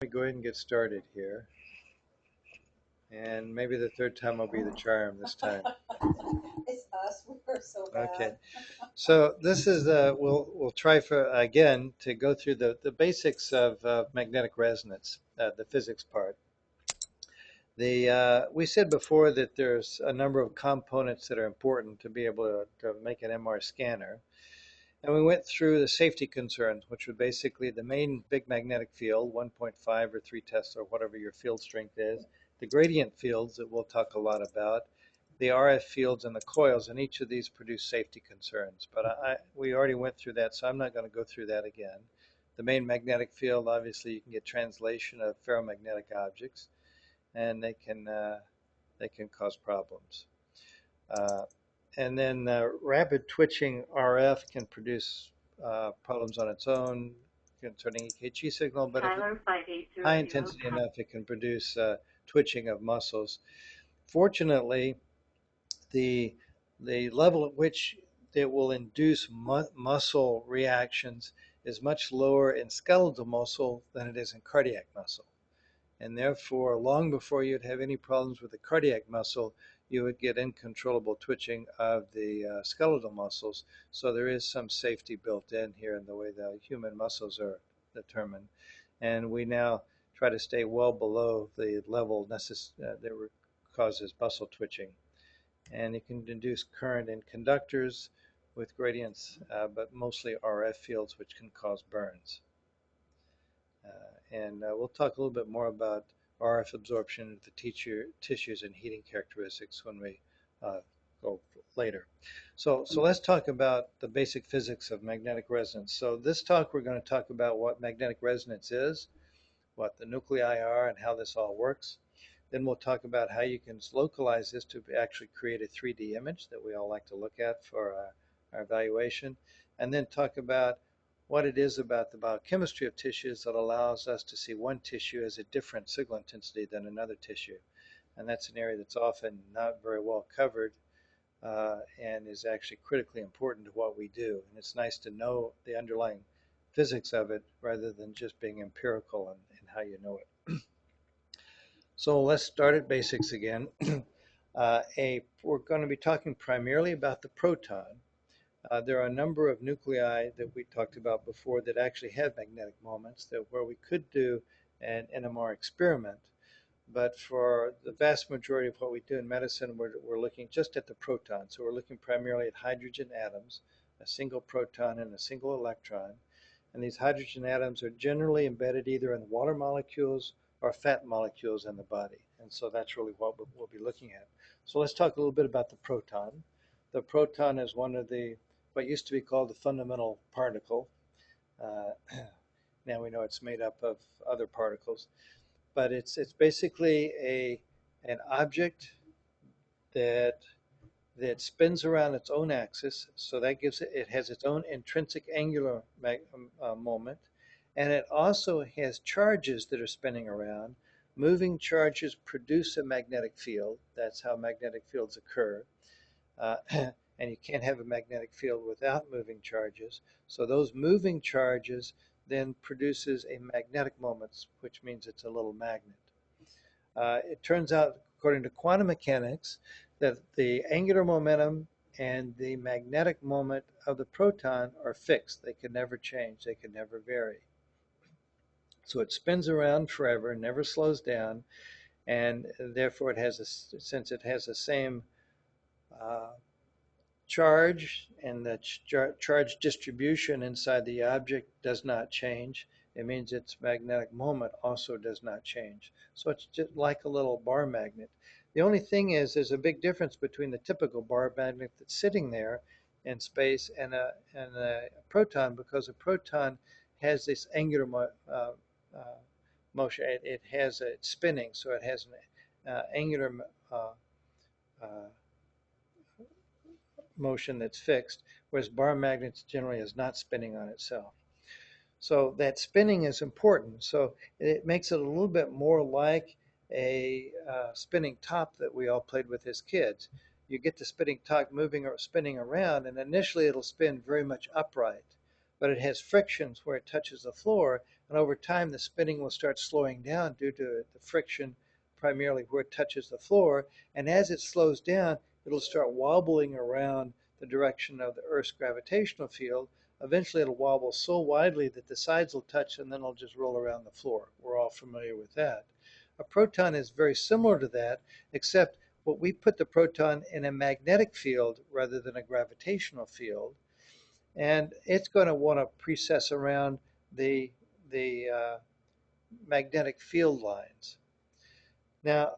me go ahead and get started here. And maybe the third time will be the charm this time. It's us. We're so Okay. bad. So this is we'll try for again to go through the basics of magnetic resonance, the physics part. We said before that there's a number of components that are important to be able to make an MR scanner. And we went through the safety concerns, which were basically the main big magnetic field, 1.5 or 3 Tesla, or whatever your field strength is, the gradient fields that we'll talk a lot about, the RF fields and the coils, and each of these produce safety concerns. But we already went through that, so I'm not going to go through that again. The main magnetic field, obviously, you can get translation of ferromagnetic objects, and they can cause problems. Uh, and then rapid twitching RF can produce problems on its own concerning EKG signal, but if it's high intensity enough, it can produce twitching of muscles. Fortunately, the the level at which it will induce muscle reactions is much lower in skeletal muscle than it is in cardiac muscle. And therefore, long before you'd have any problems with the cardiac muscle, you would get uncontrollable twitching of the skeletal muscles. So there is some safety built in here in the way the human muscles are determined. And we now try to stay well below the level that causes muscle twitching. And it can induce current in conductors with gradients, but mostly RF fields, which can cause burns. And we'll talk a little bit more about RF absorption of the tissues and heating characteristics when we go later. So let's talk about the basic physics of magnetic resonance. So this talk, we're going to talk about what magnetic resonance is, what the nuclei are, and how this all works. Then we'll talk about how you can localize this to actually create a 3D image that we all like to look at for our evaluation. And then talk about what it is about the biochemistry of tissues that allows us to see one tissue as a different signal intensity than another tissue. And that's an area that's often not very well covered and is actually critically important to what we do. And it's nice to know the underlying physics of it rather than just being empirical in how you know it. So let's start at basics again. We're going to be talking primarily about the proton. There are a number of nuclei that we talked about before that actually have magnetic moments where we could do an NMR experiment. But for the vast majority of what we do in medicine, we're looking just at the proton. So we're looking primarily at hydrogen atoms, a single proton and a single electron. And these hydrogen atoms are generally embedded either in water molecules or fat molecules in the body. And so that's really what we'll be looking at. So let's talk a little bit about the proton. The proton is one of what used to be called the fundamental particle. Uh, Now we know it's made up of other particles, but it's basically an object that spins around its own axis. So that gives it has its own intrinsic angular moment, and it also has charges that are spinning around. Moving charges produce a magnetic field. That's how magnetic fields occur. Uh, and you can't have a magnetic field without moving charges. So those moving charges then produces a magnetic moment, which means it's a little magnet. It turns out, according to quantum mechanics, that the angular momentum and the magnetic moment of the proton are fixed. They can never change. They can never vary. So it spins around forever, never slows down, and therefore since it has the same uh, charge and the charge distribution inside the object does not change, it means its magnetic moment also does not change. So it's just like a little bar magnet. The only thing is there's a big difference between the typical bar magnet that's sitting there in space and a proton, because a proton has this angular motion. It has it's spinning, so it has an angular uh, motion that's fixed, whereas bar magnets generally is not spinning on itself. So that spinning is important. So it makes it a little bit more like a spinning top that we all played with as kids. You get the spinning top moving or spinning around, and initially it'll spin very much upright, but it has frictions where it touches the floor, And over time, the spinning will start slowing down due to the friction, primarily where it touches the floor. And as it slows down, it'll start wobbling around the direction of the Earth's gravitational field. Eventually, it'll wobble so widely that the sides will touch and then it'll just roll around the floor. We're all familiar with that. A proton is very similar to that, except what we put the proton in a magnetic field rather than a gravitational field, and it's going to want to precess around the the magnetic field lines. Now,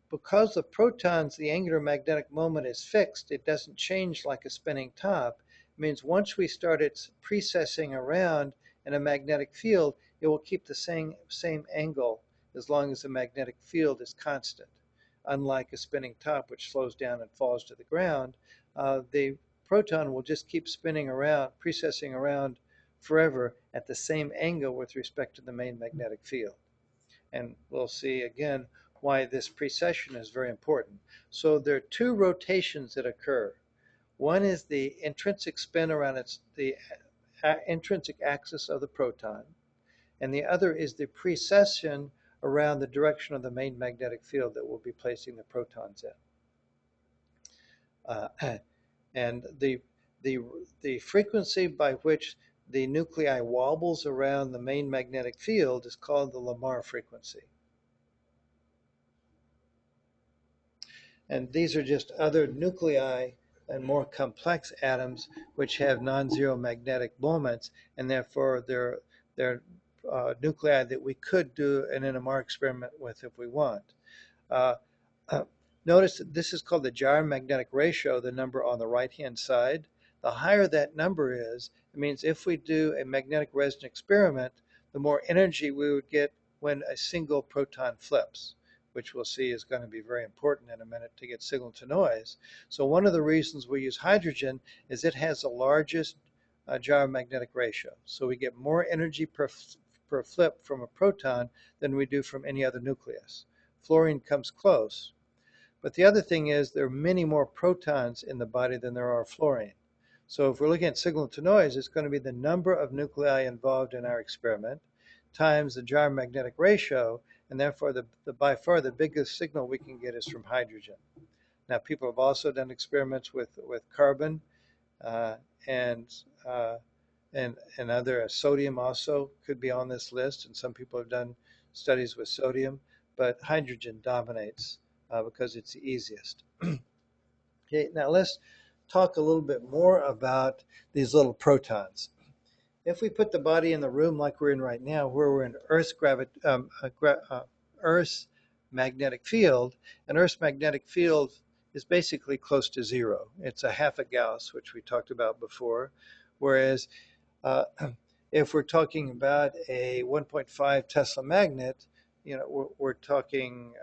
because the protons, the angular magnetic moment is fixed, it doesn't change like a spinning top. It means once we start it precessing around in a magnetic field, it will keep the same angle as long as the magnetic field is constant. Unlike a spinning top, which slows down and falls to the ground, the proton will just keep spinning around, precessing around forever at the same angle with respect to the main magnetic field. And we'll see again why this precession is very important. So there are two rotations that occur. One is the intrinsic spin around the intrinsic axis of the proton, and the other is the precession around the direction of the main magnetic field that we'll be placing the protons in. And the the frequency by which the nuclei wobbles around the main magnetic field is called the Lamar frequency. And these are just other nuclei and more complex atoms which have non-zero magnetic moments, and therefore they're nuclei that we could do an NMR experiment with if we want. Uh, uh, Notice that this is called the gyromagnetic ratio, the number on the right-hand side. The higher that number is, it means if we do a magnetic resonance experiment, the more energy we would get when a single proton flips, which we'll see is going to be very important in a minute to get signal to noise. So one of the reasons we use hydrogen is it has the largest gyromagnetic ratio. So we get more energy per flip from a proton than we do from any other nucleus. Fluorine comes close. But the other thing is there are many more protons in the body than there are fluorine. So if we're looking at signal to noise, it's going to be the number of nuclei involved in our experiment times the gyromagnetic ratio, and therefore by far the biggest signal we can get is from hydrogen. Now, people have also done experiments with carbon uh, and, uh, and other sodium also could be on this list, and some people have done studies with sodium, but hydrogen dominates because it's the easiest. Okay, now let's talk a little bit more about these little protons. If we put the body in the room like we're in right now, where we're in Earth's magnetic field, and Earth's magnetic field is basically close to zero. It's a half a Gauss, which we talked about before, whereas uh, if we're talking about a 1.5 Tesla magnet, we're talking,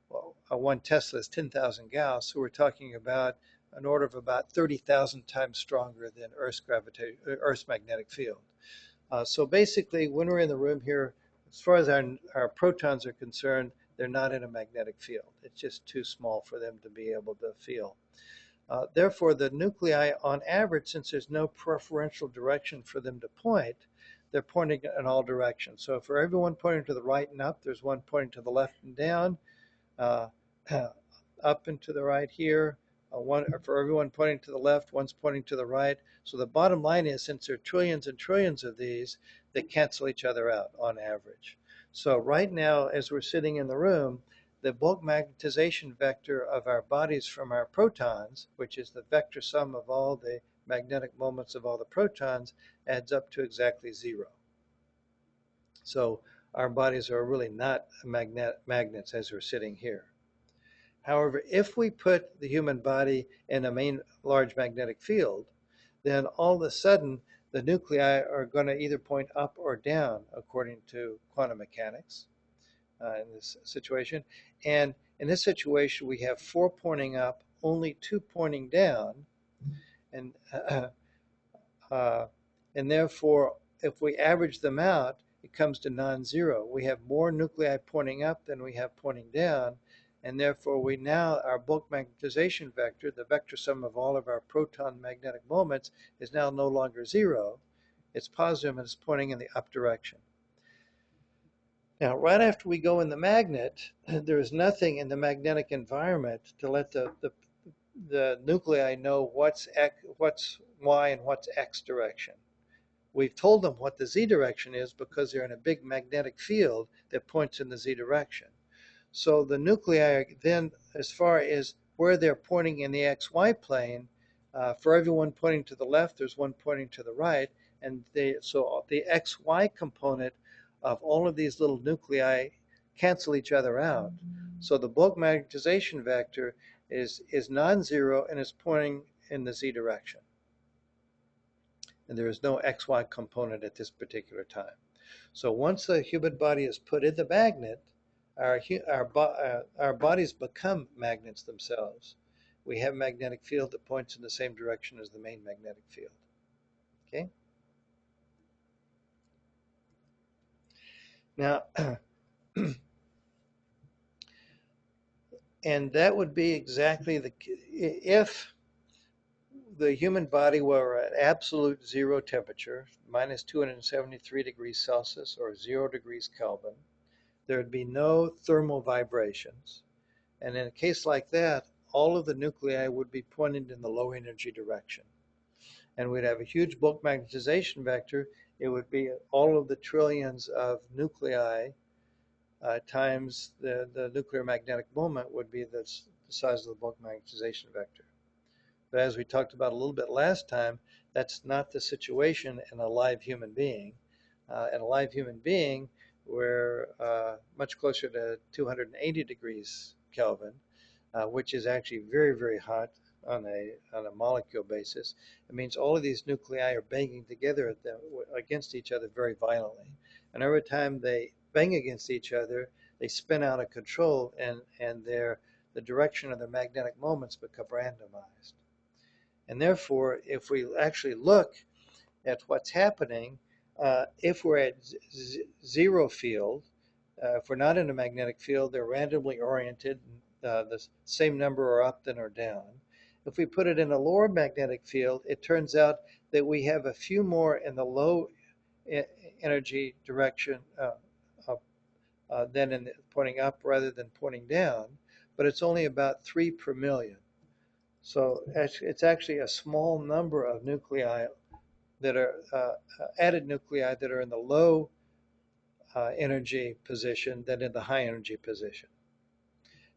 well, a 1 Tesla is 10,000 Gauss, so we're talking about an order of about 30,000 times stronger than Earth's magnetic field. So basically, when we're in the room here, as far as our protons are concerned, they're not in a magnetic field. It's just too small for them to be able to feel. Therefore, the nuclei, on average, since there's no preferential direction for them to point, they're pointing in all directions. So for everyone pointing to the right and up, there's one pointing to the left and down, uh, up and to the right here. One for everyone pointing to the left, one's pointing to the right. So the bottom line is, since there are trillions and trillions of these, they cancel each other out on average. So right now, as we're sitting in the room, the bulk magnetization vector of our bodies from our protons, which is the vector sum of all the magnetic moments of all the protons, adds up to exactly zero. So our bodies are really not magnets as we're sitting here. However, if we put the human body in a main large magnetic field, then all of a sudden the nuclei are going to either point up or down according to quantum mechanics in this situation. And in this situation, we have 4 pointing up, only 2 pointing down, and uh, and therefore, if we average them out, it comes to non-zero. We have more nuclei pointing up than we have pointing down, and therefore our bulk magnetization vector, the vector sum of all of our proton magnetic moments, is now no longer zero. It's positive and it's pointing in the up direction. Now, right after we go in the magnet, there is nothing in the magnetic environment to let the nuclei know what's y and what's x direction. We've told them what the z direction is because they're in a big magnetic field that points in the z direction. So the nuclei then, as far as where they're pointing in the XY plane, for everyone pointing to the left, there's one pointing to the right, and so the XY component of all of these little nuclei cancel each other out. So the bulk magnetization vector is non-zero and is pointing in the z direction. And there is no XY component at this particular time. So once the human body is put in the magnet, our bodies become magnets themselves. We have a magnetic field that points in the same direction as the main magnetic field. Okay. Now, and that would be exactly if the human body were at absolute zero temperature, minus 273 degrees Celsius or 0 degrees Kelvin, there would be no thermal vibrations. And in a case like that, all of the nuclei would be pointed in the low energy direction. And we'd have a huge bulk magnetization vector. It would be all of the trillions of nuclei times the nuclear magnetic moment would be the size of the bulk magnetization vector. But as we talked about a little bit last time, that's not the situation in a live human being. In a live human being, we're much closer to 280 degrees Kelvin, which is actually very, very hot on a molecule basis. It means all of these nuclei are banging together against each other very violently. And every time they bang against each other, they spin out of control, and the direction of their magnetic moments become randomized. And therefore, if we actually look at what's happening, if we're at zero field, if we're not in a magnetic field, they're randomly oriented. The same number are up than or down. If we put it in a lower magnetic field, it turns out that we have a few more in the low energy direction than in pointing up rather than pointing down, but it's only about 3 per million. So it's actually a small number of nuclei that are added nuclei that are in the low energy position than in the high energy position.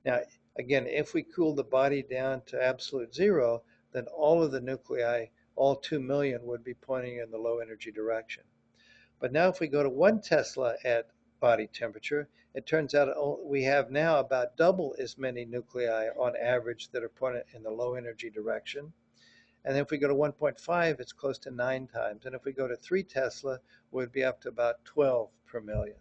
Now, again, if we cool the body down to absolute zero, then all of the nuclei, all 2 million, would be pointing in the low energy direction. But now if we go to 1 Tesla at body temperature, it turns out we have now about double as many nuclei on average that are pointed in the low energy direction. And then if we go to 1.5, it's close to 9 times. And if we go to 3 Tesla, we'd be up to about 12 per million.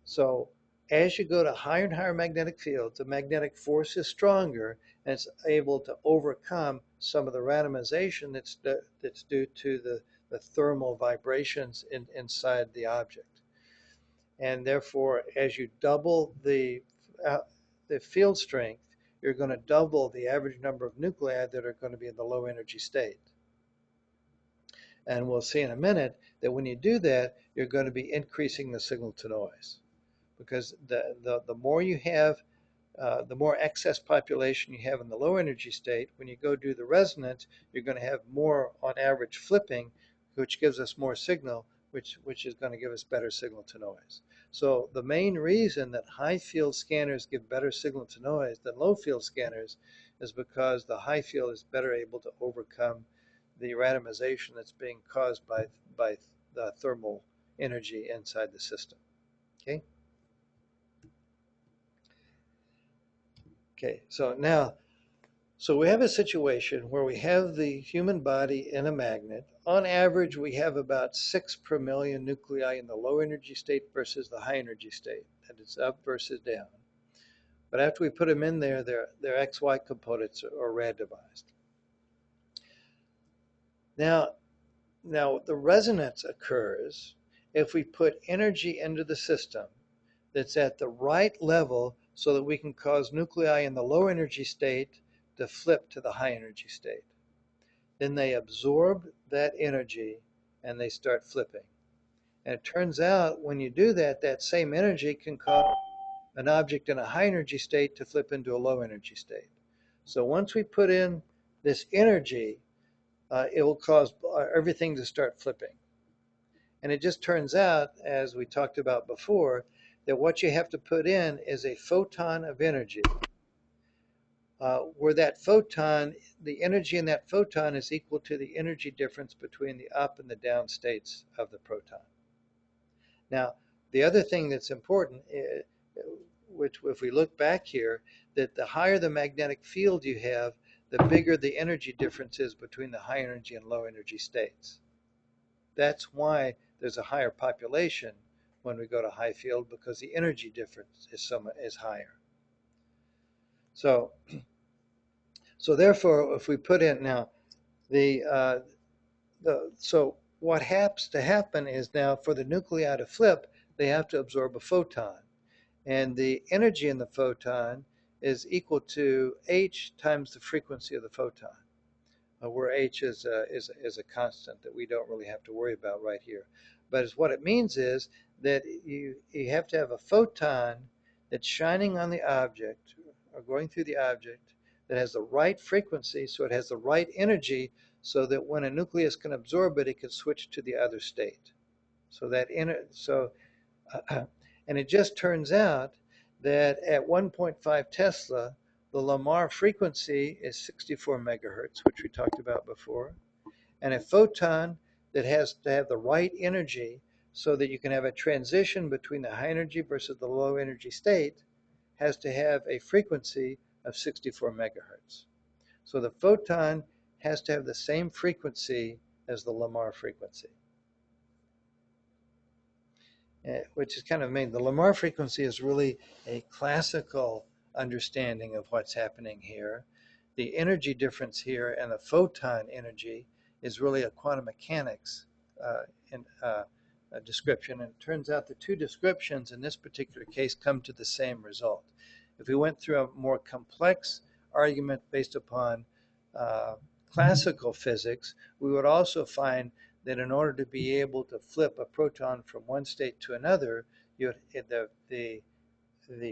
So as you go to higher and higher magnetic fields, the magnetic force is stronger, and it's able to overcome some of the randomization that's due to the thermal vibrations inside the object. And therefore, as you double the field strength, you're going to double the average number of nuclei that are going to be in the low energy state. And we'll see in a minute that when you do that, you're going to be increasing the signal to noise. Because the more you have, the more excess population you have in the low energy state, when you go do the resonance, you're going to have more on average flipping, which gives us more signal, which is going to give us better signal to noise. So the main reason that high field scanners give better signal to noise than low field scanners is because the high field is better able to overcome the randomization that's being caused by the thermal energy inside the system. Okay. Okay, so we have a situation where we have the human body in a magnet. On average, we have about 6 per million nuclei in the low energy state versus the high energy state, and it's up versus down. But after we put them in there, their XY components are randomized. Now the resonance occurs if we put energy into the system that's at the right level so that we can cause nuclei in the low energy state to flip to the high energy state. Then they absorb that energy and they start flipping. And it turns out when you do that, that same energy can cause an object in a high energy state to flip into a low energy state. So once we put in this energy, it will cause everything to start flipping. And it just turns out, as we talked about before, that what you have to put in is a photon of energy, where that photon, the energy in that photon is equal to the energy difference between the up and the down states of the proton. Now, the other thing that's important, which if we look back here, that the higher the magnetic field you have, the bigger the energy difference is between the high energy and low energy states. That's why there's a higher population when we go to high field, because the energy difference is higher. So, so therefore, if we put in now so what has to happen is now for the nuclei to flip, they have to absorb a photon, and the energy in the photon is equal to h times the frequency of the photon, where h is a constant that we don't really have to worry about right here. But what it means is that you have to have a photon that's shining on the object or going through the object that has the right frequency, so it has the right energy, so that when a nucleus can absorb it, it can switch to the other state. So that and it just turns out that at 1.5 Tesla, the Lamar frequency is 64 megahertz, which we talked about before. And a photon that has to have the right energy so that you can have a transition between the high energy versus the low energy state has to have a frequency of 64 megahertz. So the photon has to have the same frequency as the Lamar frequency, which is kind of amazing. The Lamar frequency is really a classical understanding of what's happening here. The energy difference here and the photon energy is really a quantum mechanics description. And it turns out the two descriptions in this particular case come to the same result. If we went through a more complex argument based upon classical physics, we would also find that in order to be able to flip a proton from one state to another, the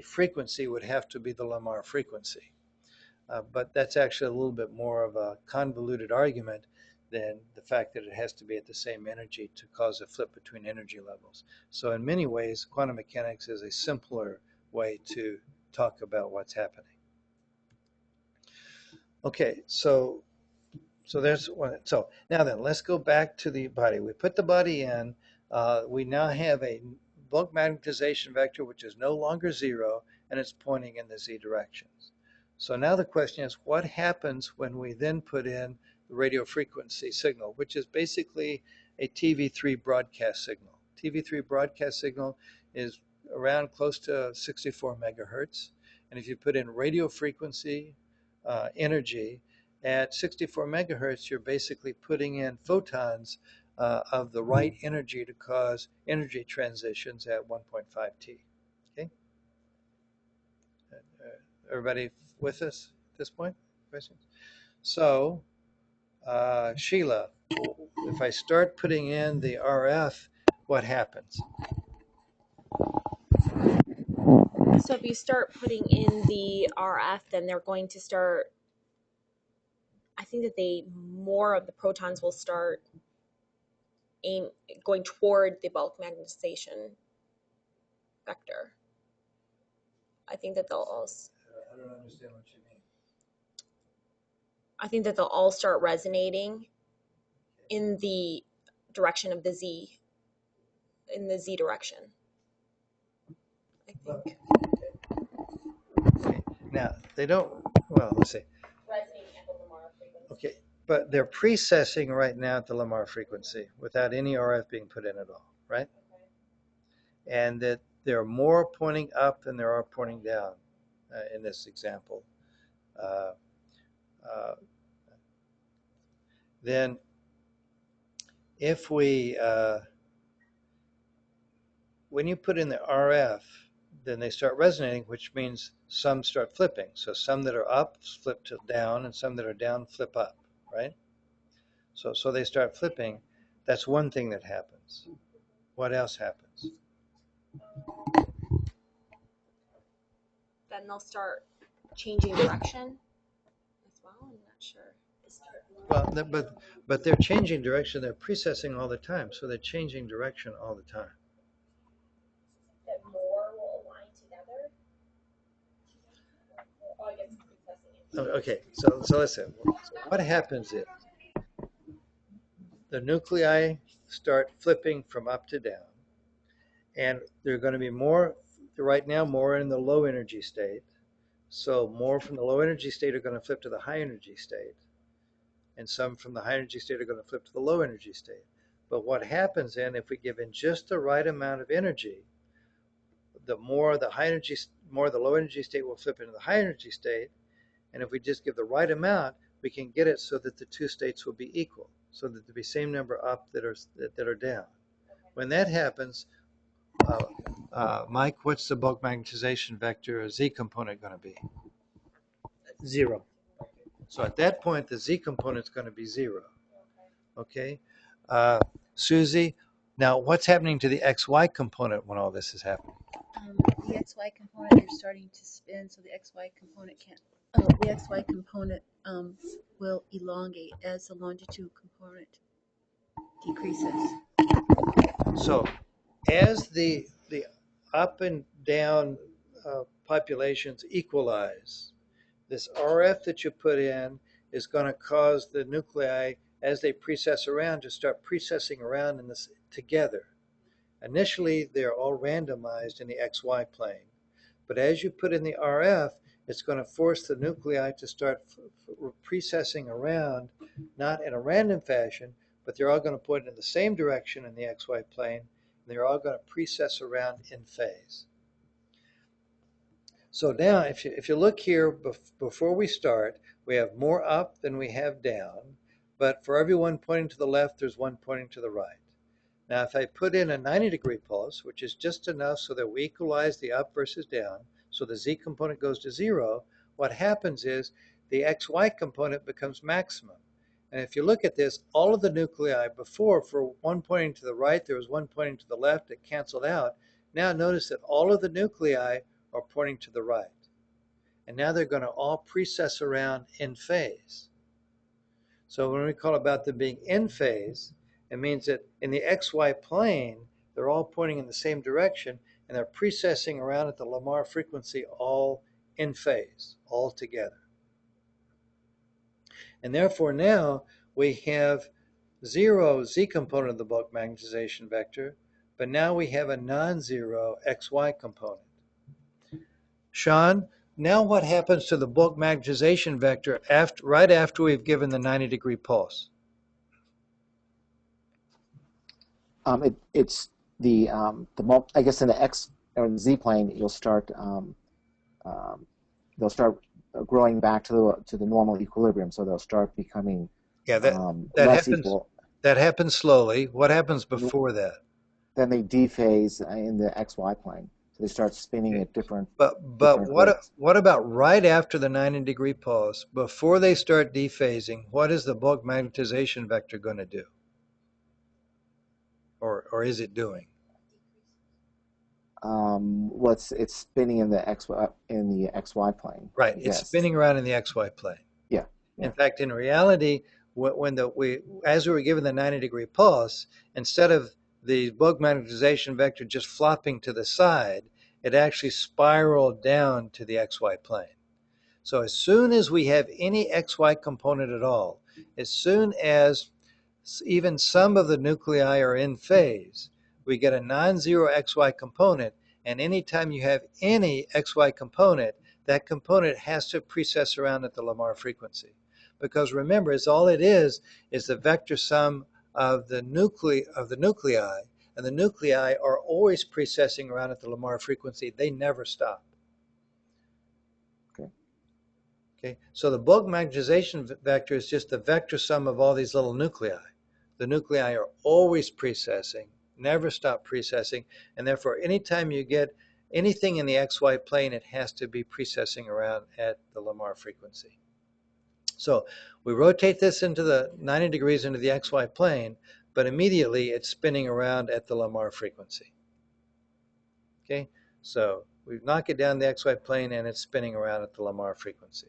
frequency would have to be the Lamar frequency. But that's actually a little bit more of a convoluted argument than the fact that it has to be at the same energy to cause a flip between energy levels. So in many ways, quantum mechanics is a simpler way to talk about what's happening. Okay, so there's one. So now then, let's go back to the body. We put the body in. We now have a bulk magnetization vector, which is no longer zero, and it's pointing in the z directions. So now the question is, what happens when we then put in the radio frequency signal, which is basically a TV3 broadcast signal. TV3 broadcast signal is around close to 64 megahertz. And if you put in radio frequency energy, at 64 megahertz, you're basically putting in photons of the right energy to cause energy transitions at 1.5 T. Okay? Everybody with us at this point? Questions? So, Sheila, if I start putting in the RF, what happens? So if you start putting in the RF, then they're going to start, I think that more of the protons will start going toward the bulk magnetization vector. I think that they'll all. I don't understand what you mean. I think that they'll all start resonating in the direction of the Z, in the Z direction. I think. Okay. Now, they don't, well, let's see. Resonating at the Lamar frequency. Okay, but they're precessing right now at the Lamar frequency without any RF being put in at all, right? Okay. And that there are more pointing up than there are pointing down in this example. Then if we, when you put in the RF, then they start resonating, which means some start flipping. So some that are up flip to down, and some that are down flip up, right? So they start flipping. That's one thing that happens. what else happens? Then they'll start changing direction as well. I'm not sure. Well, but they're changing direction. They're precessing all the time, so they're changing direction all the time. That more will align together. Oh, I guess precessing. Okay, so listen. So what happens is the nuclei start flipping from up to down, and they're going to be more right now more in the low energy state. So more from the low energy state are going to flip to the high energy state, and some from the high energy state are going to flip to the low energy state. But what happens then if we give in just the right amount of energy, the more the high energy, more the low energy state will flip into the high energy state, and if we just give the right amount, we can get it so that the two states will be equal, so that there'll be same number up that are down. When that happens, Mike, what's the bulk magnetization vector Z component going to be? 0. So at that point, the Z component is going to be 0. Okay, Susie. Now, what's happening to the XY component when all this is happening? The XY component, they're starting to spin, so the XY component can't. The XY component will elongate as the longitude component decreases. So, as the up and down populations equalize, this RF that you put in is going to cause the nuclei, as they precess around, to start precessing around in this together. Initially, they're all randomized in the XY plane, but as you put in the RF, it's going to force the nuclei to start precessing around, not in a random fashion, but they're all going to point in the same direction in the XY plane, and they're all going to precess around in phase. So now, if you look here, before we start, we have more up than we have down, but for every one pointing to the left, there's one pointing to the right. Now, if I put in a 90-degree pulse, which is just enough so that we equalize the up versus down, so the Z component goes to 0, what happens is the XY component becomes maximum. And if you look at this, all of the nuclei before, for one pointing to the right, there was one pointing to the left, it canceled out. Now notice that all of the nuclei are pointing to the right. And now they're going to all precess around in phase. So when we call about them being in phase, it means that in the XY plane, they're all pointing in the same direction, and they're precessing around at the Lamar frequency all in phase, all together. And therefore now we have 0 Z component of the bulk magnetization vector, but now we have a non-zero XY component. Sean, now what happens to the bulk magnetization vector right after we've given the 90-degree pulse? It's the I guess in the X or the Z plane, you'll start they'll start growing back to the normal equilibrium. So they'll start becoming that less happens. equal. That happens slowly. What happens before that? Then they dephase in the XY plane. So they start spinning at different. But what about right after the 90-degree pulse, before they start dephasing? What is the bulk magnetization vector going to do? Or is it doing? Well, it's spinning in the XY plane. Right, it's spinning around in the XY plane. Yeah. In fact, in reality, as we were given the 90-degree pulse, instead of the bulk magnetization vector just flopping to the side, it actually spiraled down to the XY plane. So as soon as we have any XY component at all, as soon as even some of the nuclei are in phase, we get a non-zero XY component, and anytime you have any XY component, that component has to precess around at the Lamar frequency. Because remember, all it is the vector sum of the nuclei, and the nuclei are always precessing around at the Lamar frequency. They never stop. Okay, so the bulk magnetization vector is just the vector sum of all these little nuclei. The nuclei are always precessing, never stop precessing, and therefore anytime you get anything in the XY plane, it has to be precessing around at the Lamar frequency. So we rotate this into the 90 degrees into the XY plane, but immediately it's spinning around at the Lamar frequency. Okay, so we knock it down the XY plane and it's spinning around at the Lamar frequency.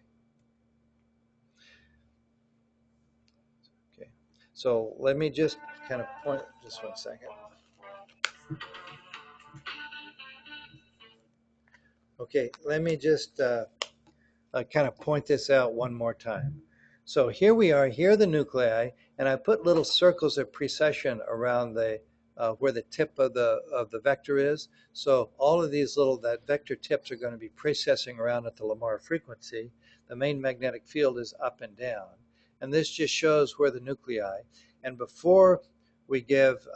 Okay, so let me just kind of point, just 1 second. Okay, let me just kind of point this out one more time. So here we are, here are the nuclei, and I put little circles of precession around the where the tip of the vector is. So all of these little that vector tips are going to be precessing around at the Lamar frequency. The main magnetic field is up and down, and this just shows where the nuclei. And before we give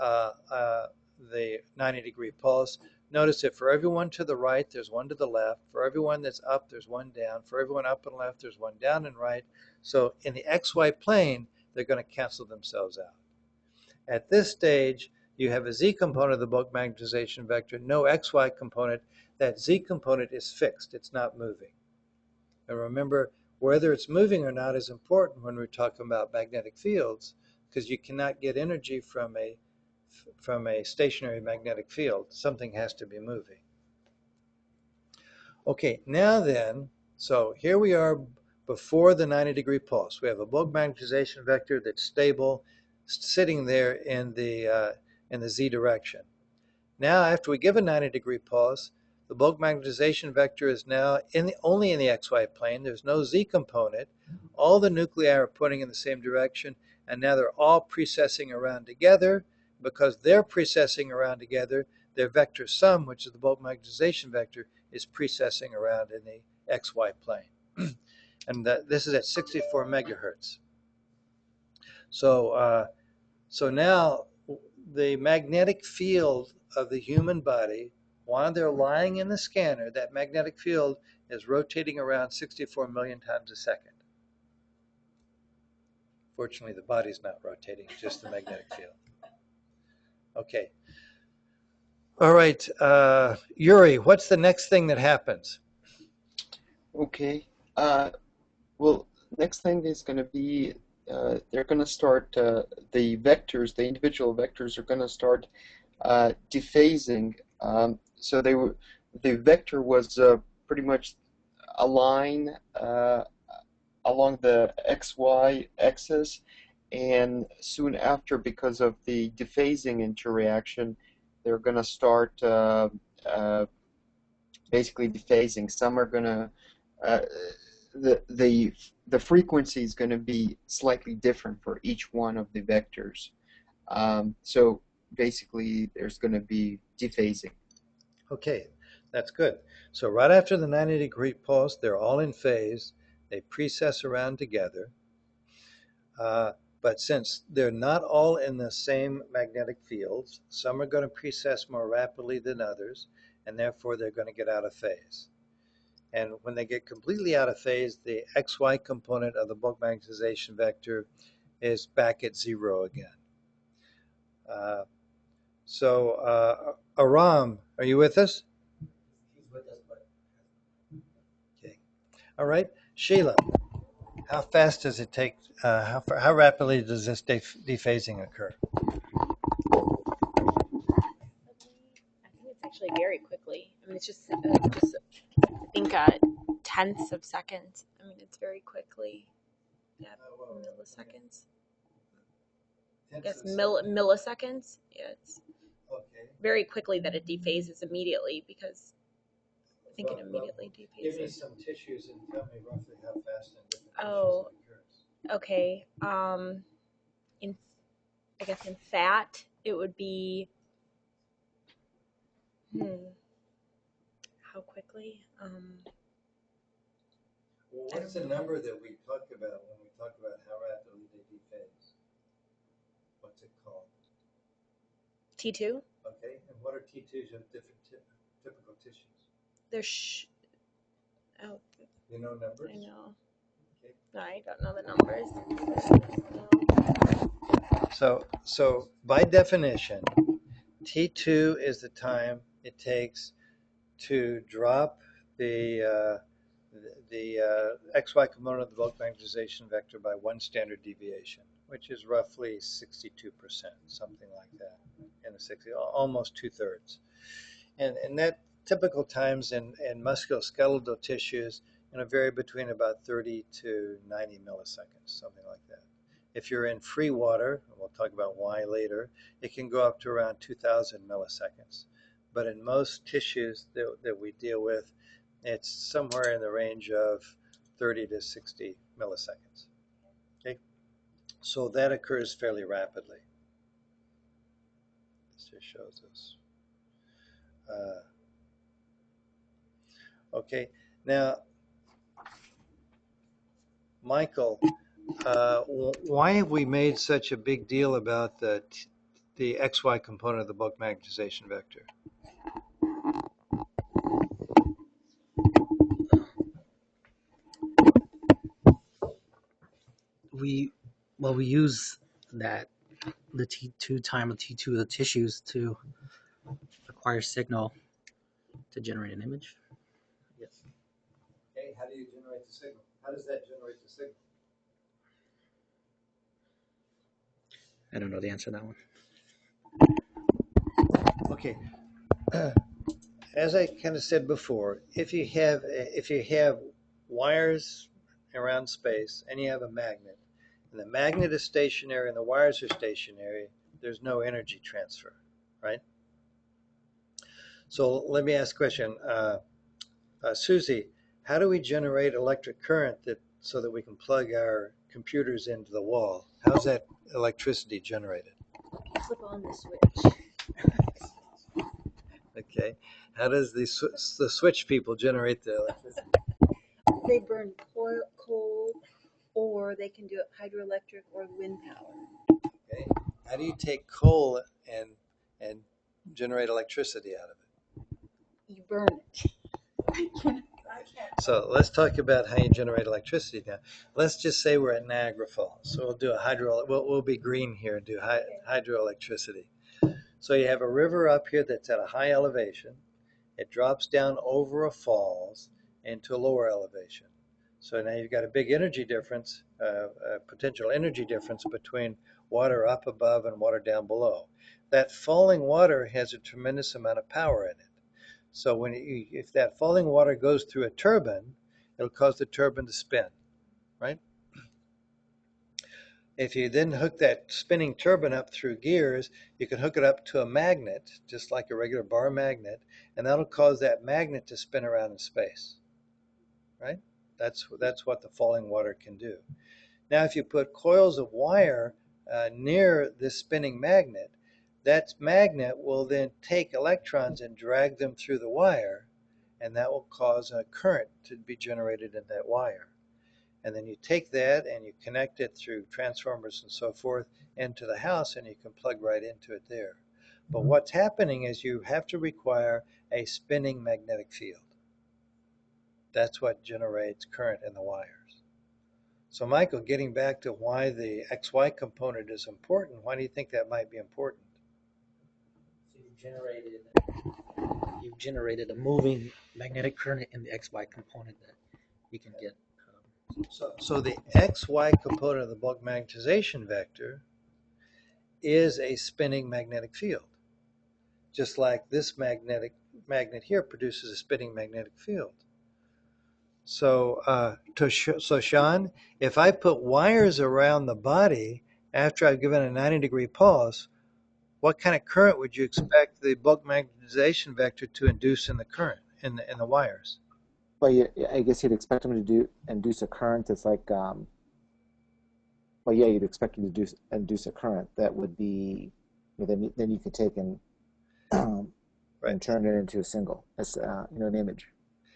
the 90-degree pulse, notice that for everyone to the right, there's one to the left. For everyone that's up, there's one down. For everyone up and left, there's one down and right. So in the XY plane, they're going to cancel themselves out. At this stage, you have a Z component of the bulk magnetization vector, no XY component. That Z component is fixed. It's not moving. And remember, whether it's moving or not is important when we're talking about magnetic fields, because you cannot get energy from a stationary magnetic field. Something has to be moving. Okay, now then, so here we are before the 90-degree pulse. We have a bulk magnetization vector that's stable, sitting there in the Z direction. Now, after we give a 90-degree pulse, the bulk magnetization vector is now only in the XY plane. There's no Z component. All the nuclei are pointing in the same direction, and now they're all precessing around together. Because they're precessing around together, their vector sum, which is the bulk magnetization vector, is precessing around in the XY plane. And this is at 64 megahertz. So now the magnetic field of the human body, while they're lying in the scanner, that magnetic field is rotating around 64 million times a second. Fortunately, the body's not rotating, just the magnetic field. Okay. All right, Yuri, what's the next thing that happens? Okay. Well, next thing is going to be they're going to start the vectors, the individual vectors are going to start dephasing. So the vector was pretty much a line along the XY axis, and soon after, because of the dephasing interaction, they're going to start basically dephasing. Some are going to the frequency is going to be slightly different for each one of the vectors. So basically, there's going to be dephasing. Okay, that's good. So right after the 90-degree pulse, they're all in phase. They precess around together. But since they're not all in the same magnetic fields, some are going to precess more rapidly than others, and therefore they're going to get out of phase. And when they get completely out of phase, the XY component of the bulk magnetization vector is back at 0 again. Aram, are you with us? He's with us, but Okay. All right. Sheila, how fast does it take, how rapidly does this dephasing occur? I think it's actually very quickly. I mean, it's just I think tenths of seconds. I mean, it's very quickly. Yeah, milliseconds. I guess milliseconds. Yeah, it's Okay. very quickly that it dephases immediately because I think it Well, immediately Give me dephases. some tissues and tell me roughly how fast and different Oh. tissues it occurs. Okay. I guess in fat it would be. How quickly? Well, what's the number that we talk about when we talk about how rapidly they dephase? What's it called? T2. Okay, and what are T2s of different typical tissues? There's. Oh, You know numbers? I know. Okay. No, I don't know the numbers. So by definition, T2 is the time it takes to drop the the XY component of the bulk magnetization vector by one standard deviation, which is roughly 62%, something like that, in the 60, almost 2/3. And that typical times in musculoskeletal tissues vary between about 30 to 90 milliseconds, something like that. If you're in free water, and we'll talk about why later, it can go up to around 2,000 milliseconds. But in most tissues that we deal with, it's somewhere in the range of 30 to 60 milliseconds. Okay, so that occurs fairly rapidly. This just shows us. Okay, now, Michael, why have we made such a big deal about the XY component of the bulk magnetization vector? we we use that the T2 time of T2 of the tissues to acquire signal to generate an image. Yes. Okay, how do you generate the signal? How does that generate the signal? I don't know the answer to that one. Okay, as I kind of said before, if you have wires around space and you have a magnet, and the magnet is stationary and the wires are stationary, there's no energy transfer, right? So let me ask a question. Susie, how do we generate electric current so that we can plug our computers into the wall? How's that electricity generated? Flip on the switch. Okay. How does the switch people generate the electricity? They burn coal, or they can do it hydroelectric or wind power. Okay. How do you take coal and generate electricity out of it? You burn it. I can't. So let's talk about how you generate electricity now. Let's just say we're at Niagara Falls. So we'll do we'll be green here and do hydroelectricity. So you have a river up here that's at a high elevation. It drops down over a falls into a lower elevation. So now you've got a big energy difference, a potential energy difference between water up above and water down below. That falling water has a tremendous amount of power in it. So if that falling water goes through a turbine, it'll cause the turbine to spin, right? If you then hook that spinning turbine up through gears, you can hook it up to a magnet, just like a regular bar magnet, and that'll cause that magnet to spin around in space, right? That's what the falling water can do. Now, if you put coils of wire near this spinning magnet, that magnet will then take electrons and drag them through the wire, and that will cause a current to be generated in that wire. And then you take that and you connect it through transformers and so forth into the house, and you can plug right into it there. But what's happening is you have to require a spinning magnetic field. That's what generates current in the wires. So Michael, getting back to why the XY component is important, why do you think that might be important? So you've generated a moving magnetic current in the XY component that you can get. So the XY component of the bulk magnetization vector is a spinning magnetic field. Just like this magnet here produces a spinning magnetic field. So, Sean, if I put wires around the body after I've given a 90-degree pulse, what kind of current would you expect the bulk magnetization vector to induce in the current in the wires? Well, I guess you'd expect them to induce a current that's like, well, yeah, you'd expect them to induce a current that would be, then you could take and Right. and turn it into a signal, as an image.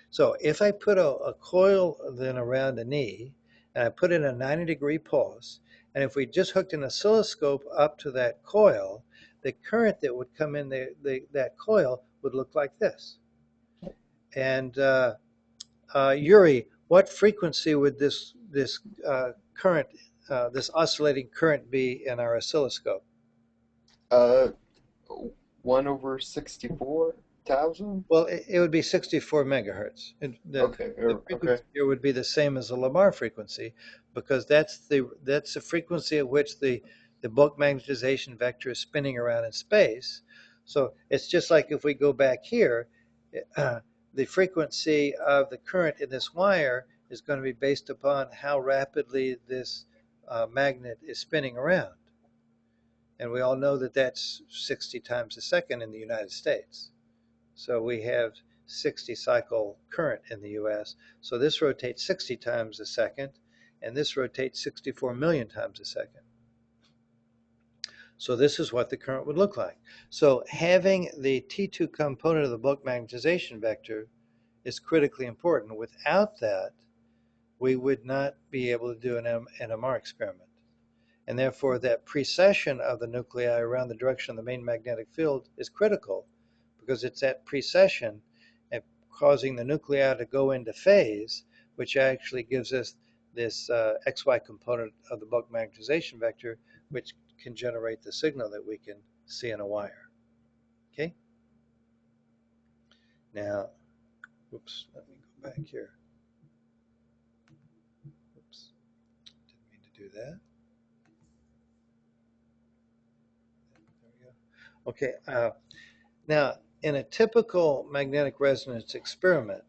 So if I put a coil then around the knee, and I put in a 90-degree pulse, and if we just hooked an oscilloscope up to that coil, the current that would come in that coil would look like this. And Yuri, what frequency would this current, this oscillating current be in our oscilloscope? 1/64. 1,000? Well, it would be 64 megahertz. Okay, The okay. frequency here would be the same as the Lamar frequency, because that's the frequency at which the bulk magnetization vector is spinning around in space. So it's just like if we go back here, uh, the frequency of the current in this wire is going to be based upon how rapidly this magnet is spinning around. And we all know that that's 60 times a second in the United States. So we have 60 cycle current in the US. So this rotates 60 times a second, and this rotates 64 million times a second. So this is what the current would look like. So having the T2 component of the bulk magnetization vector is critically important. Without that, we would not be able to do an NMR experiment. And therefore, that precession of the nuclei around the direction of the main magnetic field is critical, because it's that precession and causing the nuclei to go into phase, which actually gives us this XY component of the bulk magnetization vector, which can generate the signal that we can see in a wire. Okay? Now, oops, let me go back here. Oops, didn't mean to do that. There we go. Okay, now, in a typical magnetic resonance experiment,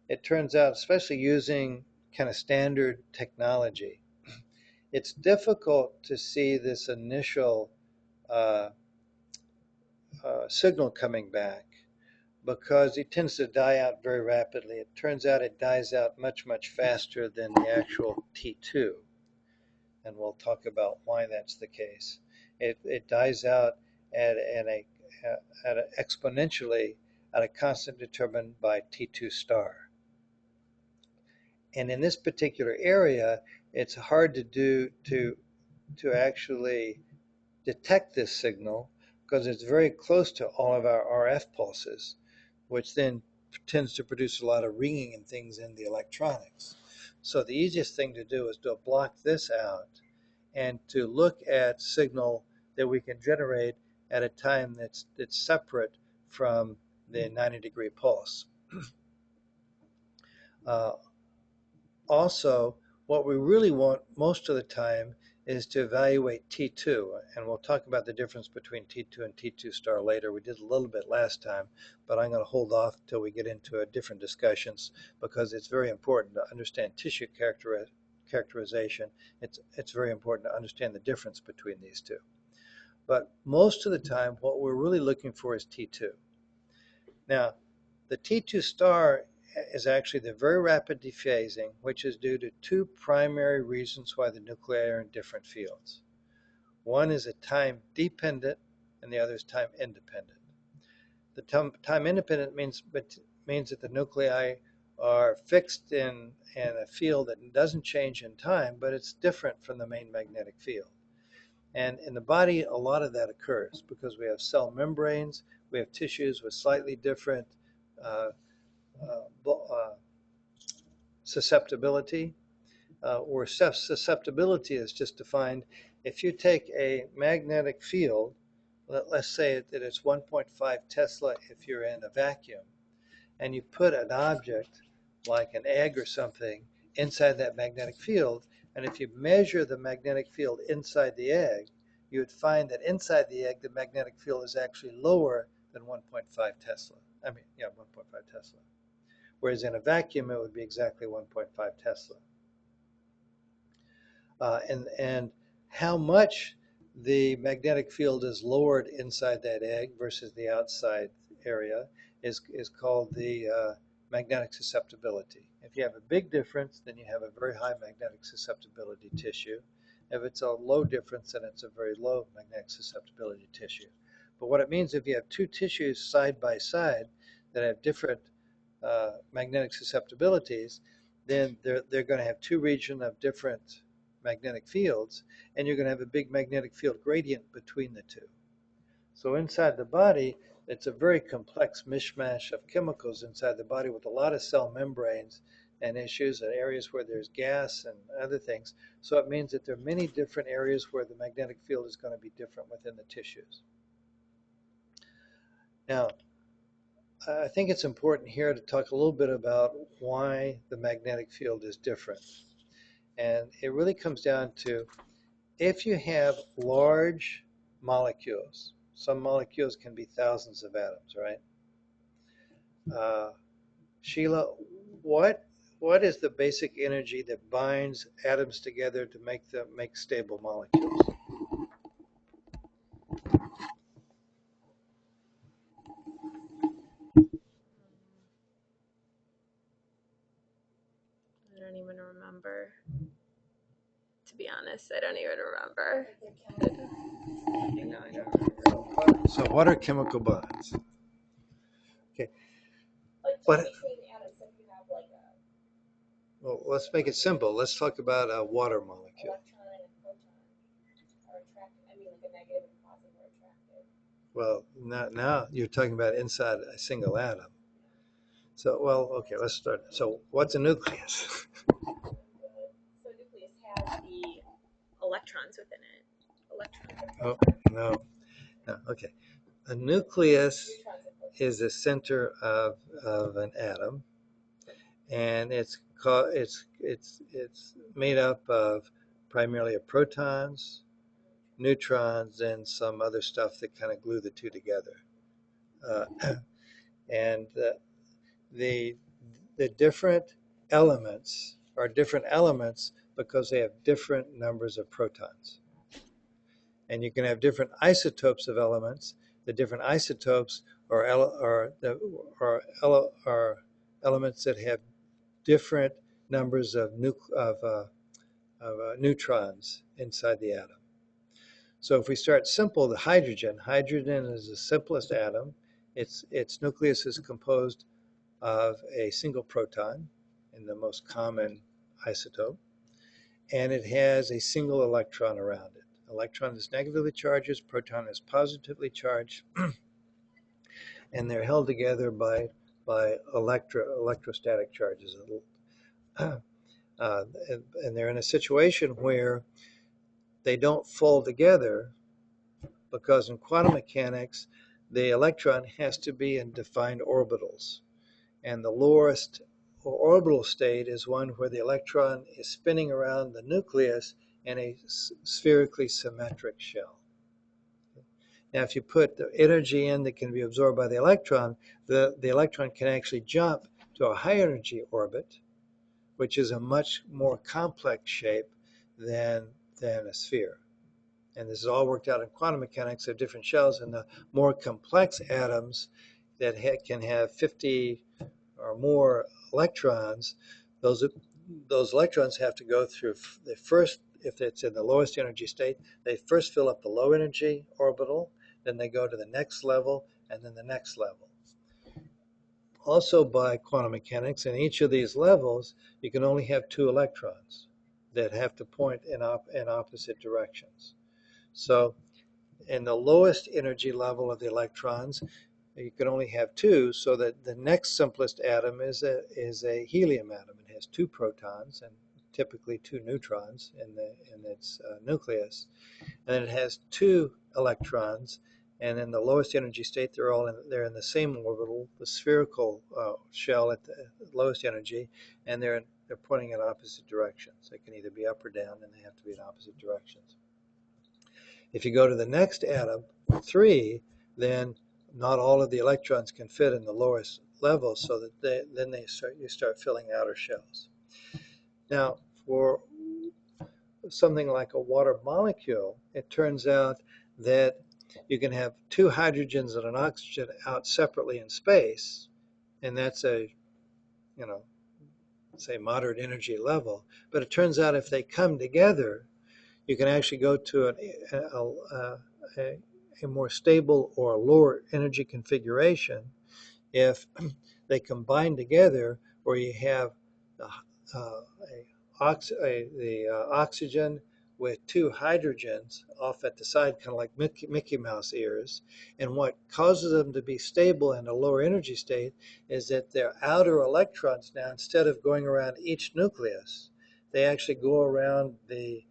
it turns out, especially using kind of standard technology, it's difficult to see this initial uh, signal coming back because it tends to die out very rapidly. It turns out it dies out much, much faster than the actual T2, and we'll talk about why that's the case. It dies out at a exponentially at a constant determined by T2 star. And in this particular area, it's hard to do to actually detect this signal because it's very close to all of our RF pulses, which then tends to produce a lot of ringing and things in the electronics. So the easiest thing to do is to block this out and to look at signal that we can generate at a time that's separate from the 90-degree pulse. Uh, Also, what we really want most of the time is to evaluate T2, and we'll talk about the difference between T2 and T2 star later. We did a little bit last time, but I'm going to hold off till we get into a different discussions because it's very important to understand tissue characterization. It's very important to understand the difference between these two. But most of the time, what we're really looking for is T2. Now, the T2 star is actually the very rapid dephasing, which is due to two primary reasons why the nuclei are in different fields. One is a time dependent, and the other is time independent. The time independent means that the nuclei are fixed in a field that doesn't change in time, but it's different from the main magnetic field. And in the body, a lot of that occurs because we have cell membranes, we have tissues with slightly different uh, susceptibility, or susceptibility is just defined. If you take a magnetic field, let's say that it's 1.5 Tesla if you're in a vacuum, and you put an object like an egg or something inside that magnetic field, and if you measure the magnetic field inside the egg, you would find that inside the egg the magnetic field is actually lower than 1.5 Tesla. 1.5 Tesla. Whereas in a vacuum, it would be exactly 1.5 Tesla. And how much the magnetic field is lowered inside that egg versus the outside area is called the magnetic susceptibility. If you have a big difference, then you have a very high magnetic susceptibility tissue. If it's a low difference, then it's a very low magnetic susceptibility tissue. But what it means, if you have two tissues side by side that have different magnetic susceptibilities, then they're going to have two regions of different magnetic fields, and you're going to have a big magnetic field gradient between the two. So inside the body, it's a very complex mishmash of chemicals inside the body with a lot of cell membranes and issues and areas where there's gas and other things. So it means that there are many different areas where the magnetic field is going to be different within the tissues. Now, I think it's important here to talk a little bit about why the magnetic field is different. And it really comes down to if you have large molecules, some molecules can be thousands of atoms, right? Sheila, what is the basic energy that binds atoms together to make stable molecules? I don't even remember. To be honest, I don't even remember. I know, I don't remember. So what are chemical bonds? Okay, Like but between atoms, if you have like a well, let's make it simple. Let's talk about a water molecule. electron and a proton are attracted. I mean, like a negative and positive are attracted. Well, now you're talking about inside a single atom. So, well, okay, let's start. So, what's a nucleus? So a nucleus has the electrons within it. Electrons and Oh, protons. no, okay. A nucleus Neutrons and protons. is the center of an atom, and it's made up of primarily of protons, neutrons, and some other stuff that kind of glue the two together. Uh, and the the different elements are different elements because they have different numbers of protons. And you can have different isotopes of elements. The different isotopes are elements that have different numbers of neutrons inside the atom. So if we start simple, the hydrogen is the simplest atom. Its nucleus is composed of a single proton in the most common isotope, and it has a single electron around it. Electron is negatively charged, proton is positively charged, and they're held together by electrostatic charges. And they're in a situation where they don't fall together because in quantum mechanics, the electron has to be in defined orbitals. And the lowest orbital state is one where the electron is spinning around the nucleus in a spherically symmetric shell. Now, if you put the energy in that can be absorbed by the electron can actually jump to a high energy orbit, which is a much more complex shape than a sphere. And this is all worked out in quantum mechanics of different shells, and the more complex atoms that can have 50 or more electrons, those electrons have to go through the first, if it's in the lowest energy state, they first fill up the low energy orbital, then they go to the next level, and then the next level. Also by quantum mechanics, in each of these levels, you can only have 2 electrons that have to point in opposite directions. So in the lowest energy level of the electrons, you can only have 2, so that the next simplest atom is a helium atom. It has 2 protons and typically 2 neutrons in its nucleus, and then it has 2 electrons. And in the lowest energy state, they're in the same orbital, the spherical shell at the lowest energy, and they're pointing in opposite directions. They can either be up or down, and they have to be in opposite directions. If you go to the next atom, 3, then not all of the electrons can fit in the lowest level, so that you start filling outer shells. Now, for something like a water molecule, it turns out that you can have 2 hydrogens and an oxygen out separately in space, and that's a, say moderate energy level. But it turns out if they come together, you can actually go to a more stable or lower energy configuration if they combine together, where you have the oxygen with 2 hydrogens off at the side, kind of like Mickey Mouse ears. And what causes them to be stable in a lower energy state is that their outer electrons now, instead of going around each nucleus, they actually go around the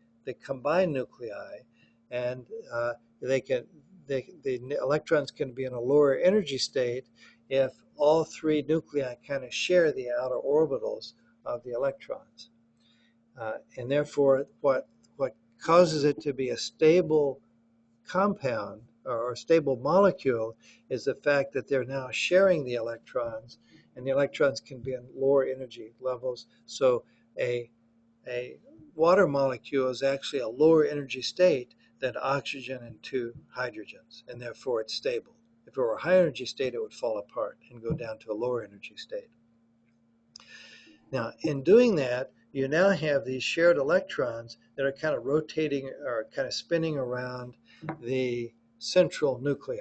combined nuclei, and the electrons can be in a lower energy state if all three nuclei kind of share the outer orbitals of the electrons. And therefore, what causes it to be a stable compound or stable molecule is the fact that they're now sharing the electrons, and the electrons can be in lower energy levels. So a water molecule is actually a lower energy state than oxygen and two hydrogens, and therefore it's stable. If it were a high energy state, it would fall apart and go down to a lower energy state. Now, in doing that, you now have these shared electrons that are kind of rotating or kind of spinning around the central nuclei.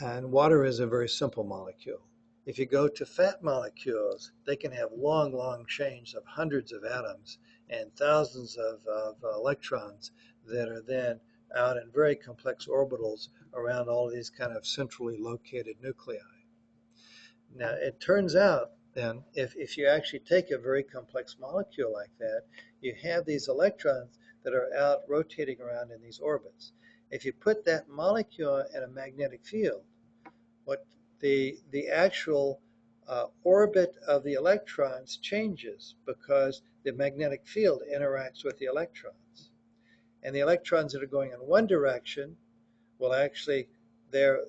And water is a very simple molecule. If you go to fat molecules, they can have long, long chains of hundreds of atoms and thousands of electrons that are then out in very complex orbitals around all of these kind of centrally located nuclei. Now, it turns out then, if you actually take a very complex molecule like that, you have these electrons that are out rotating around in these orbits. If you put that molecule in a magnetic field, what the actual orbit of the electrons changes because the magnetic field interacts with the electrons. And the electrons that are going in one direction will actually, their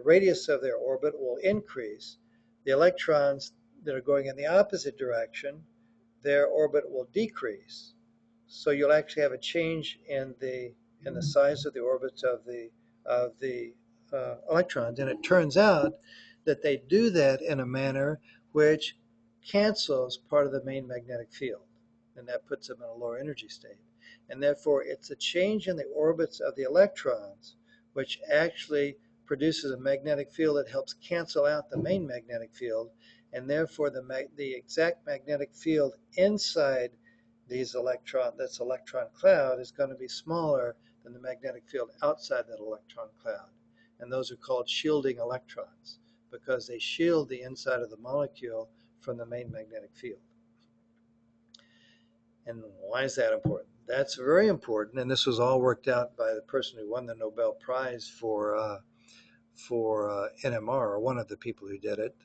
radius of their orbit will increase. The electrons that are going in the opposite direction, their orbit will decrease. So you'll actually have a change in the size of the orbits of the electrons. And it turns out that they do that in a manner which cancels part of the main magnetic field, and that puts them in a lower energy state. And therefore, it's a change in the orbits of the electrons which actually produces a magnetic field that helps cancel out the main magnetic field, and therefore the exact magnetic field inside this electron cloud is going to be smaller than the magnetic field outside that electron cloud. And those are called shielding electrons because they shield the inside of the molecule from the main magnetic field. And why is that important? That's very important, and this was all worked out by the person who won the Nobel Prize for NMR, or one of the people who did it,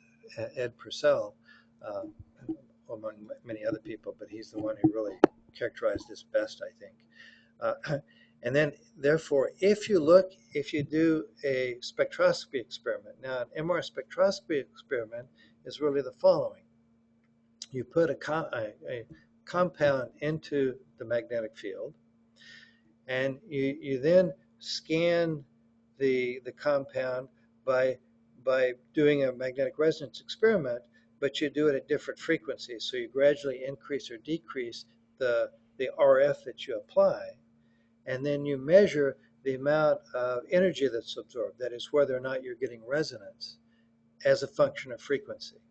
Ed Purcell, among many other people, but he's the one who really characterized this best, I think. And then, therefore, if you do a spectroscopy experiment, now an MR spectroscopy experiment is really the following. You put a compound into the magnetic field, and you then scan the compound by doing a magnetic resonance experiment, but you do it at different frequencies. So you gradually increase or decrease the RF that you apply, and then you measure the amount of energy that's absorbed, that is whether or not you're getting resonance, as a function of frequency.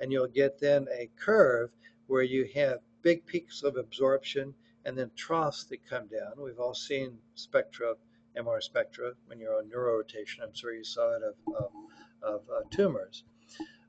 And you'll get then a curve where you have big peaks of absorption and then troughs that come down. We've all seen spectra, MR spectra, when you're on neurorotation. I'm sure you saw it of tumors.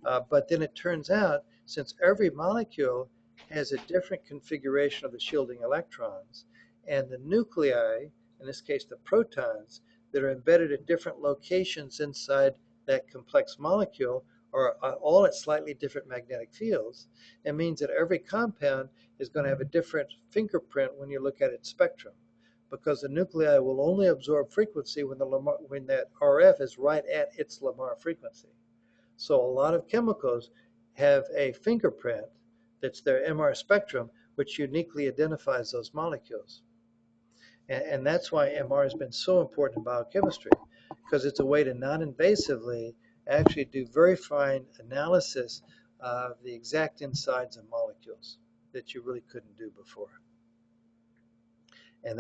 But then it turns out, since every molecule has a different configuration of the shielding electrons, and the nuclei, in this case the protons, that are embedded at different locations inside that complex molecule are all at slightly different magnetic fields, it means that every compound is going to have a different fingerprint when you look at its spectrum, because the nuclei will only absorb frequency when that RF is right at its Lamar frequency. So a lot of chemicals have a fingerprint that's their MR spectrum, which uniquely identifies those molecules. And that's why MR has been so important in biochemistry, because it's a way to non-invasively actually do very fine analysis of the exact insides of molecules that you really couldn't do before. And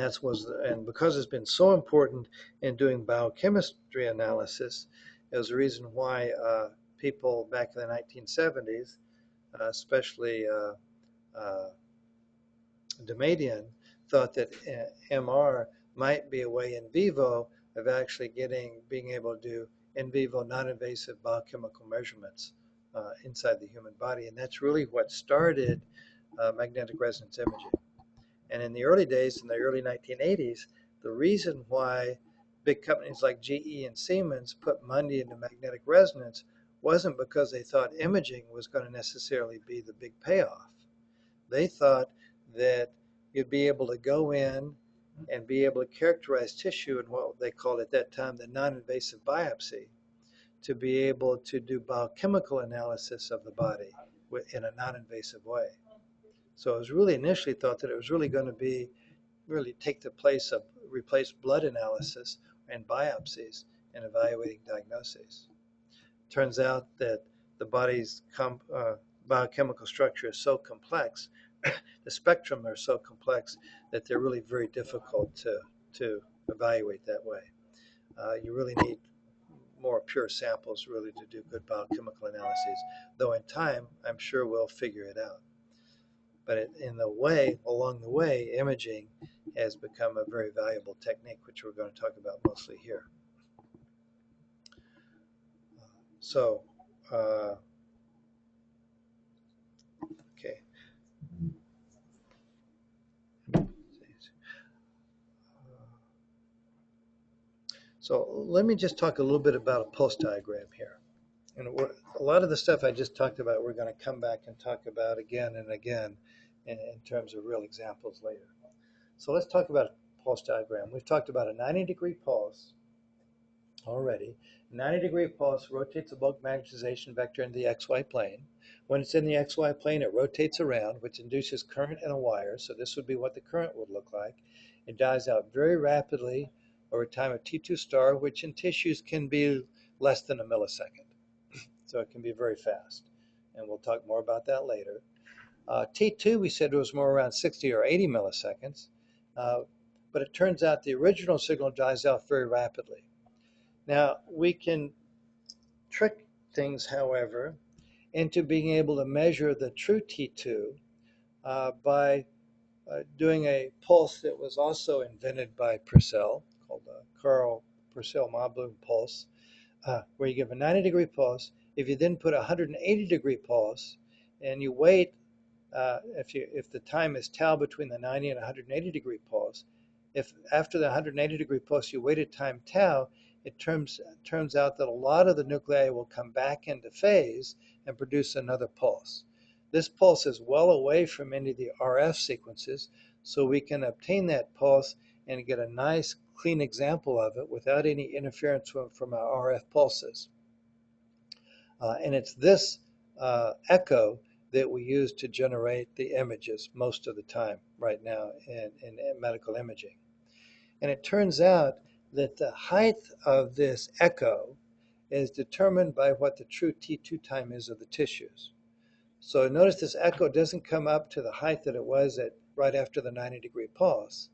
because it's been so important in doing biochemistry analysis, it was the reason why people back in the 1970s, especially Damadian, thought that MR might be a way in vivo of actually being able to do in vivo non-invasive biochemical measurements inside the human body. And that's really what started magnetic resonance imaging. And in the early days, in the early 1980s, the reason why big companies like GE and Siemens put money into magnetic resonance wasn't because they thought imaging was going to necessarily be the big payoff. They thought that you'd be able to go in and be able to characterize tissue in what they called at that time the non-invasive biopsy, to be able to do biochemical analysis of the body in a non-invasive way. So it was really initially thought that it was really going to be really take the place of replace blood analysis and biopsies in evaluating diagnoses. Turns out that the body's biochemical structure is so complex, the spectrum are so complex that they're really very difficult to evaluate that way. You really need more pure samples really to do good biochemical analyses, though in time I'm sure we'll figure it out. But along the way, imaging has become a very valuable technique, which we're going to talk about mostly here. So, okay. So let me just talk a little bit about a pulse diagram here. And a lot of the stuff I just talked about, we're going to come back and talk about again and again in terms of real examples later. So let's talk about a pulse diagram. We've talked about a 90-degree pulse already. A 90-degree pulse rotates a bulk magnetization vector into the XY plane. When it's in the XY plane, it rotates around, which induces current in a wire. So this would be what the current would look like. It dies out very rapidly over a time of T2 star, which in tissues can be less than a millisecond. So it can be very fast. And we'll talk more about that later. T2, we said, was more around 60 or 80 milliseconds. But it turns out the original signal dies out very rapidly. Now, we can trick things, however, into being able to measure the true T2 by doing a pulse that was also invented by Purcell, called the Carl Purcell-Mablung pulse, where you give a 90-degree pulse. If you then put a 180-degree pulse and you wait, if the time is tau between the 90 and 180-degree pulse, if after the 180-degree pulse you waited time tau, it turns out that a lot of the nuclei will come back into phase and produce another pulse. This pulse is well away from any of the RF sequences, so we can obtain that pulse and get a nice clean example of it without any interference from our RF pulses. And it's this echo that we use to generate the images most of the time right now in medical imaging. And it turns out that the height of this echo is determined by what the true T2 time is of the tissues. So notice this echo doesn't come up to the height that it was at right after the 90-degree pulse.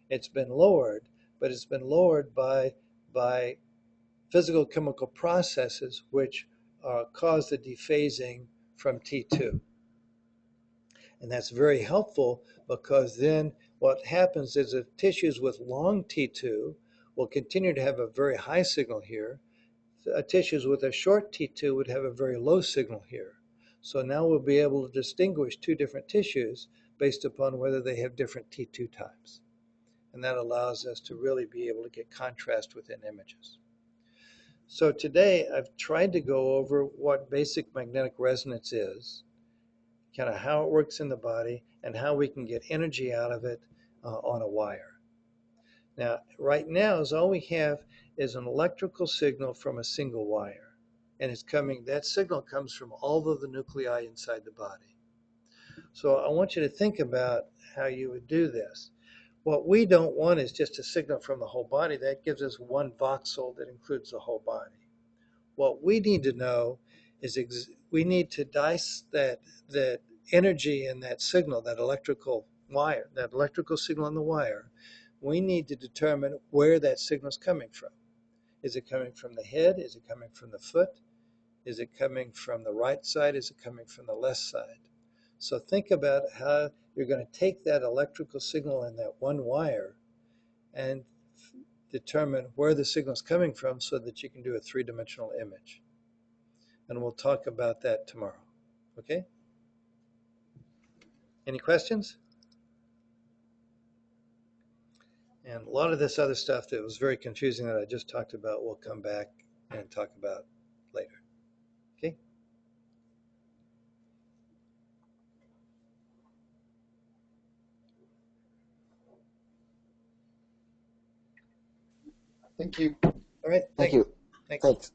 It's been lowered, but it's been lowered by physical chemical processes which cause the dephasing from T2. And that's very helpful because then what happens is that tissues with long T2 will continue to have a very high signal here. Tissues with a short T2 would have a very low signal here. So now we'll be able to distinguish two different tissues based upon whether they have different T2 times. And that allows us to really be able to get contrast within images. So today I've tried to go over what basic magnetic resonance is, kind of how it works in the body, and how we can get energy out of it on a wire. Now, right now, all we have is an electrical signal from a single wire. And that signal comes from all of the nuclei inside the body. So I want you to think about how you would do this. What we don't want is just a signal from the whole body. That gives us one voxel that includes the whole body. What we need to know is we need to dice that energy in that signal, that electrical wire, that electrical signal on the wire. We need to determine where that signal is coming from. Is it coming from the head? Is it coming from the foot? Is it coming from the right side? Is it coming from the left side? So think about how you're going to take that electrical signal in that one wire and determine where the signal is coming from so that you can do a three-dimensional image. And we'll talk about that tomorrow. Okay? Any questions? And a lot of this other stuff that was very confusing that I just talked about, we'll come back and talk about later. Okay? Thank you. All right. Thank you. Thanks. Thanks.